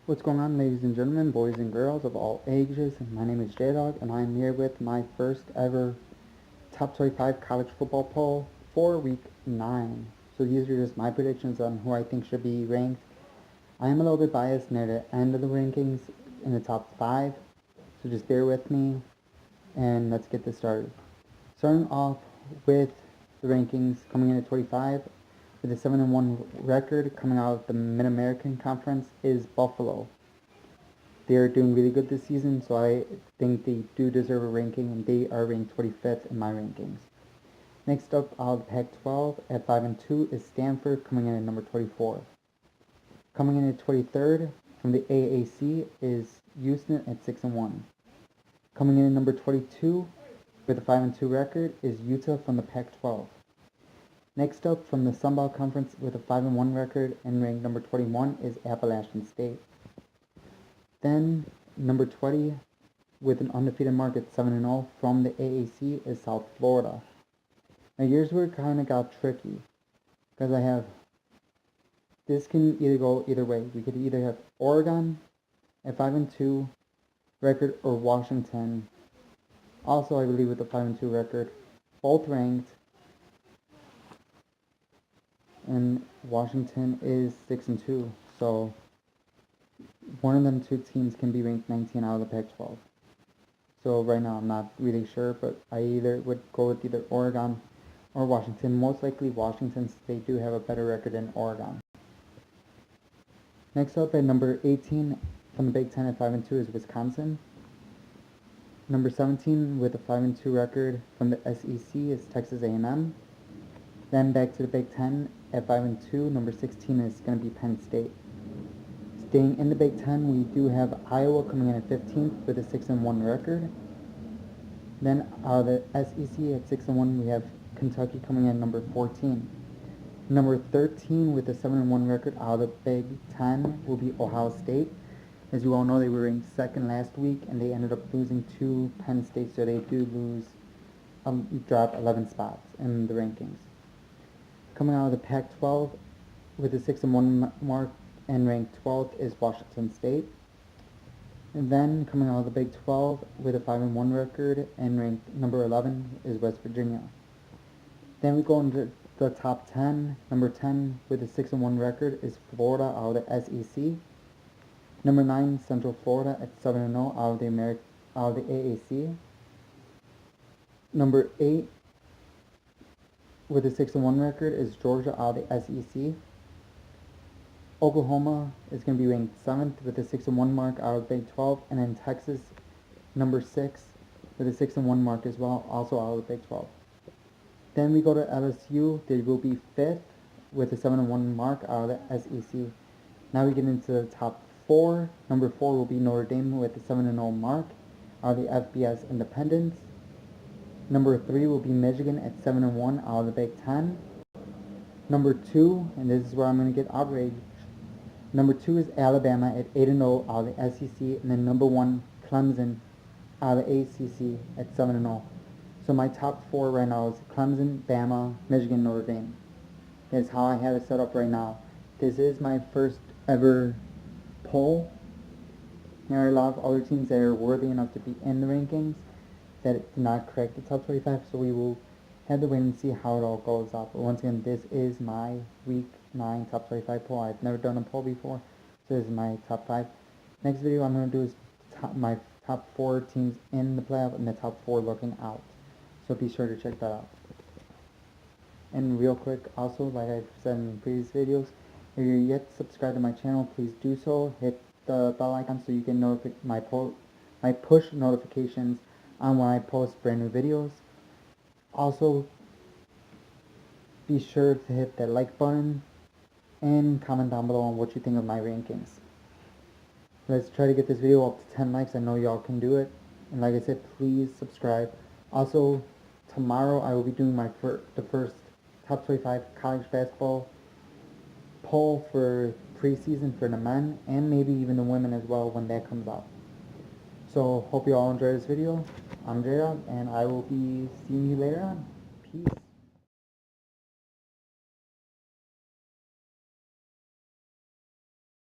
What's going on, ladies and gentlemen, boys and girls of all ages? My name is J-Dog, and I'm here with my first ever top 25 college football poll for week 9. So these are just my predictions on who I think should be ranked. I am a little bit biased near the end of the rankings in the top 5, so just bear with me, and let's get this started. Starting off with the rankings coming in at 25, with a 7-1 record coming out of the Mid-American Conference is Buffalo. They are doing really good this season, so I think they do deserve a ranking, and they are ranked 25th in my rankings. Next up, out of the Pac-12 at 5-2 is Stanford, coming in at number 24. Coming in at 23rd from the AAC is Houston at 6-1. Coming in at number 22 with a 5-2 record is Utah from the Pac-12. Next up from the Sun Belt Conference with a 5-1 record and ranked number 21 is Appalachian State. Then number 20 with an undefeated mark at 7-0 from the AAC is South Florida. Now here's where it kind of got tricky, because this can either go either way. We could either have Oregon at 5-2 record or Washington, also I believe with a 5-2 record, both ranked, and Washington is 6-2. So one of them two teams can be ranked 19 out of the Pac-12. So right now I'm not really sure, but I either would go with either Oregon or Washington. Most likely Washington, since they do have a better record than Oregon. Next up at number 18 from the Big Ten at 5-2 is Wisconsin. Number 17 with a 5-2 record from the SEC is Texas A&M. Then back to the Big Ten at 5-2, number 16 is going to be Penn State. Staying in the Big Ten, we do have Iowa coming in at 15th with a 6-1 record. Then out of the SEC at 6-1, we have Kentucky coming in at number 14. Number 13 with a 7-1 record out of the Big Ten will be Ohio State. As you all know, they were ranked second last week, and they ended up losing to Penn State, so they do drop 11 spots in the rankings. Coming out of the Pac-12 with a 6-1 mark and ranked 12th is Washington State. And then coming out of the Big 12 with a 5-1 record and ranked number 11 is West Virginia. Then we go into the top 10. Number 10 with a 6-1 record is Florida out of the SEC. Number 9, Central Florida at 7-0 out of the AAC. Number 8 with a 6-1 record is Georgia out of the SEC. Oklahoma is going to be ranked 7th with a 6-1 mark out of Big 12, and then Texas, number 6 with a 6-1 mark as well, also out of the Big 12. Then we go to LSU. They will be 5th with a 7-1 mark out of the SEC. Now we get into the top 4. Number 4 will be Notre Dame with a 7-0 mark out of the FBS Independence. Number 3 will be Michigan at 7-1 out of the Big 10. Number 2, and this is where I'm going to get outraged, number 2 is Alabama at 8-0 out of the SEC, and then number 1, Clemson out of the ACC at 7-0. So my top 4 right now is Clemson, Bama, Michigan, Notre Dame. That's how I have it set up right now. This is my first ever poll. There are a lot of other teams that are worthy enough to be in the rankings that did not crack the top 25, so we will have to wait and see how it all goes up. But once again, this is my week 9 top 25 poll. I've never done a poll before, so this is my top 5. Next video I'm going to do is my top 4 teams in the playoff and the top 4 looking out. So be sure to check that out. And real quick, also, like I've said in previous videos, if you're yet subscribed to my channel, please do so. Hit the bell icon so you get my push notifications on when I post brand new videos. Also, be sure to hit that like button and comment down below on what you think of my rankings. Let's try to get this video up to 10 likes. I know y'all can do it. And like I said, please subscribe. Also, tomorrow I will be doing the first top 25 college basketball poll for preseason for the men and maybe even the women as well when that comes out. So hope you all enjoy this video. I'm J-Dog, and I will be seeing you later on. Peace.